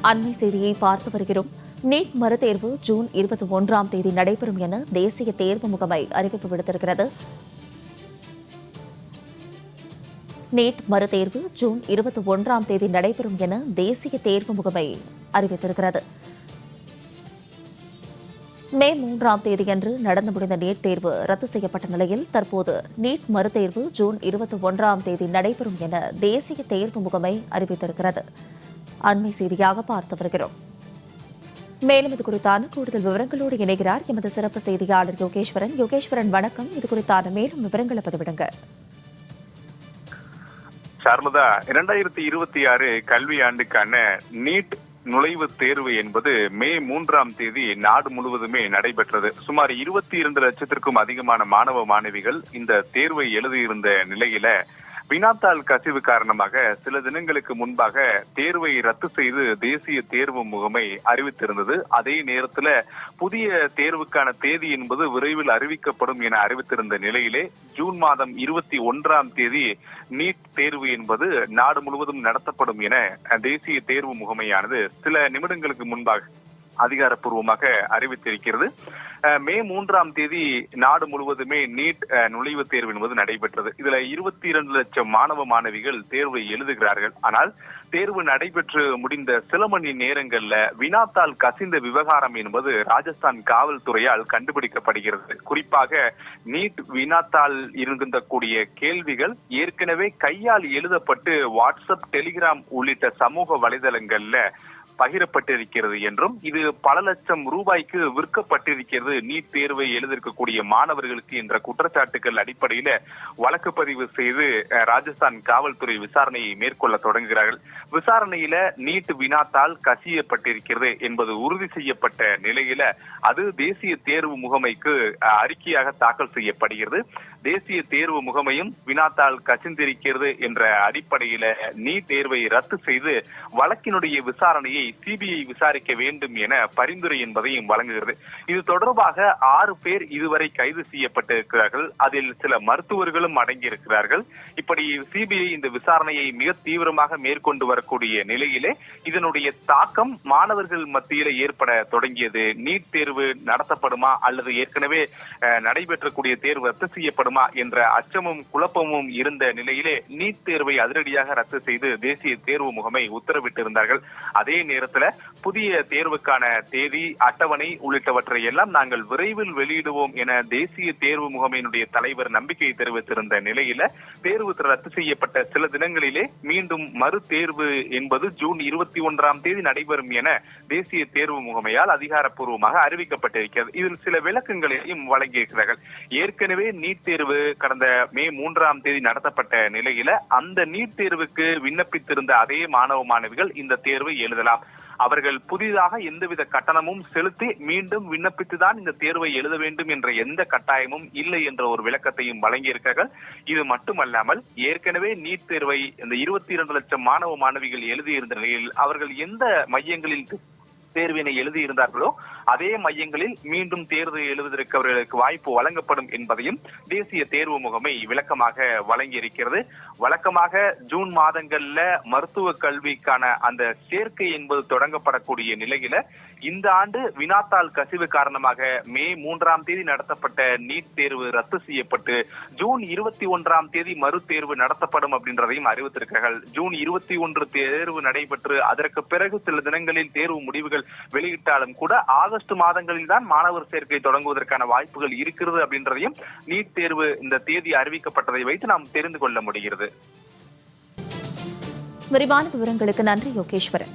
அண்மை செய்தியை பார்த்து வருகிறோம். நீட் மறுதேர்வு ஜூன் 21ஆம் தேதி நடைபெறும் என தேசிய தேர்வு முகமை அறிவிப்பு விடுத்திருக்கிறது. நீட் மறுதேர்வு ஜூன் 21ஆம் தேதி நடைபெறும் என தேசிய தேர்வு முகமை அறிவித்திருக்கிறது. மே 3ஆம் தேதியன்று நடந்து முடிந்த நீட் தேர்வு ரத்து செய்யப்பட்ட நிலையில் தற்போது நீட் மறுதேர்வு ஜூன் 21ஆம் தேதி நடைபெறும் என தேசிய தேர்வு முகமை அறிவித்திருக்கிறது. அண்மை செய்தியாக பார்த்து வருகிறோம். மேலும் இது குறித்தான கூடுதல் விவரங்களோடு இணைகிறார் எமது சிறப்பு செய்தியாளர் யோகேஸ்வரன். யோகேஸ்வரன், வணக்கம். இது குறித்தான மேலும் விவரங்களை பதிவிடுங்க. சார்லதா, 2026 கல்வி ஆண்டுக்கான நீட் நுழைவுத் தேர்வு என்பது மே 3ஆம் தேதி நாடு முழுவதுமே நடைபெற்றது. சுமார் 22 லட்சத்திற்கும் அதிகமான மாணவ மாணவிகள் இந்த தேர்வை எழுதியிருந்த நிலையில வினாத்தாள் கசிவு காரணமாக சில தினங்களுக்கு முன்பாக தேர்வை ரத்து செய்து தேசிய தேர்வு முகமை அறிவித்திருந்தது. அதே நேரத்தில் புதிய தேர்வுக்கான தேதி என்பது விரைவில் அறிவிக்கப்படும் என அறிவித்திருந்த நிலையிலே ஜூன் மாதம் 21ஆம் தேதி நீட் தேர்வு என்பது நாடு முழுவதும் நடத்தப்படும் என தேசிய தேர்வு முகமையானது சில நிமிடங்களுக்கு முன்பாக அதிகாரப்பூர்வமாக அறிவித்திருக்கிறது. மே 3ஆம் தேதி நாடு முழுவதுமே நீட் நுழைவுத் தேர்வு என்பது நடைபெற்றது. இதுல 22 லட்சம் மாணவ மாணவிகள் தேர்வை எழுதுகிறார்கள். ஆனால் தேர்வு நடைபெற்று முடிந்த சில மணி நேரங்கள்ல வினாத்தாள் கசிந்த விவகாரம் என்பது ராஜஸ்தான் காவல்துறையால் கண்டுபிடிக்கப்படுகிறது. குறிப்பாக நீட் வினாத்தாள் இருந்தக்கூடிய கேள்விகள் ஏற்கனவே கையால் எழுதப்பட்டு வாட்ஸ்அப், டெலிகிராம் உள்ளிட்ட சமூக வலைதளங்கள்ல பகிரப்பட்டிருக்கிறது என்றும் இது பல லட்சம் ரூபாய்க்கு விற்கப்பட்டிருக்கிறது நீட் தேர்வை எழுதியிருக்கக்கூடிய மாணவர்களுக்கு என்ற குற்றச்சாட்டுகள் அடிப்படையில வழக்கு பதிவு செய்து ராஜஸ்தான் காவல்துறை விசாரணையை மேற்கொள்ள தொடங்குகிறார்கள். விசாரணையில நீட் வினாத்தாள் கசியப்பட்டிருக்கிறது என்பது உறுதி செய்யப்பட்ட நிலையில அது தேசிய தேர்வு முகமைக்கு அறிக்கையாக தாக்கல் செய்யப்படுகிறது. தேசிய தேர்வு முகமையும் வினாத்தாள் கசிந்திருக்கிறது என்ற அடிப்படையில நீட் தேர்வை ரத்து செய்து வழக்கினுடைய விசாரணையை சிபிஐ விசாரிக்க வேண்டும் என பரிந்துரை என்பதையும் வழங்குகிறது. இது தொடர்பாக 6 பேர் இதுவரை கைது செய்யப்பட்டிருக்கிறார்கள். அதில் சில மருத்துவர்களும் அடங்கியிருக்கிறார்கள். இப்படி சிபிஐ இந்த விசாரணையை மிக தீவிரமாக மேற்கொண்டு வரக்கூடிய நிலையிலே இதனுடைய தாக்கம் மாணவர்கள் மத்தியில ஏற்பட தொடங்கியது. நீட் தேர்வு நடத்தப்படுமா அல்லது ஏற்கனவே நடைபெற்றக்கூடிய தேர்வு ரத்து செய்யப்படுமா என்ற அச்சமும் குழப்பமும் இருந்த நிலையிலே நீட் தேர்வை அதிரடியாக ரத்து செய்து தேசிய தேர்வு முகமை உத்தரவிட்டிருந்தார்கள். அதே நேரத்துல புதிய தேர்வுக்கான தேதி, அட்டவணை உள்ளிட்டவற்றை எல்லாம் நாங்கள் விரைவில் வெளியிடுவோம் என தேசிய தேர்வு முகமையினுடைய தலைவர் நம்பிக்கை தெரிவித்திருந்த நிலையில தேர்வு ரத்து செய்யப்பட்ட சில தினங்களிலே மீண்டும் மறு தேர்வு என்பது ஜூன் 21ஆம் தேதி நடைபெறும் என தேசிய தேர்வு முகமையால் அதிகாரப்பூர்வமாக அறிவிக்கப்பட்டிருக்கிறது. இதில் சில விளக்கங்களையும் வழங்கியிருக்கிறார்கள். ஏற்கனவே நீட் தேர்வு கடந்த மே 3ஆம் தேதி நடத்தப்பட்ட நிலையில அந்த நீட் தேர்வுக்கு விண்ணப்பித்திருந்த அதே மாணவ மாணவிகள் இந்த தேர்வை எழுதலாம். அவர்கள் புதிதாக எந்தவித கட்டணமும் செலுத்தி மீண்டும் விண்ணப்பித்துதான் இந்த தேர்வை எழுத வேண்டும் என்ற எந்த கட்டாயமும் இல்லை என்ற ஒரு விளக்கத்தையும் வழங்கியிருக்கிறார்கள். இது மட்டுமல்லாமல் ஏற்கனவே நீட் தேர்வை இந்த 22 லட்சம் மாணவ மாணவிகள் எழுதியிருந்த நிலையில் அவர்கள் எந்த மையங்களில் தேர்வினை எழுதியிருந்தார்களோ அதே மையங்களில் மீண்டும் தேர்வு எழுதுவதற்கு அவர்களுக்கு வாய்ப்பு வழங்கப்படும் என்பதையும் தேசிய தேர்வு முகமை விளக்கமாக வழங்கியிருக்கிறது. வழக்கமாக ஜூன் மாதங்கள்ல மருத்துவ கல்விக்கான அந்த சேர்க்கை என்பது தொடங்கப்படக்கூடிய நிலையில இந்த ஆண்டு வினாத்தாள் கசிவு காரணமாக மே 3ஆம் தேதி நடத்தப்பட்ட நீட் தேர்வு ரத்து செய்யப்பட்டு ஜூன் 21ஆம் தேதி மறு தேர்வு நடத்தப்படும் அப்படின்றதையும் அறிவித்திருக்கிறார்கள். ஜூன் 21 தேர்வு நடைபெற்று அதற்கு பிறகு சில தினங்களில் தேர்வு முடிவுகள் வெளியிட்டாலும் கூட ஆகஸ்ட் மாதங்களில் தான் மாணவர் சேர்க்கை தொடங்குவதற்கான வாய்ப்புகள் இருக்கிறது அப்படின்றதையும் நீட் தேர்வு இந்த தேதி அறிவிக்கப்பட்டதை வைத்து நாம் தெரிந்து கொள்ள முடிகிறது. விரிவான விவரங்களுக்கு நன்றி யோகேஸ்வரன்.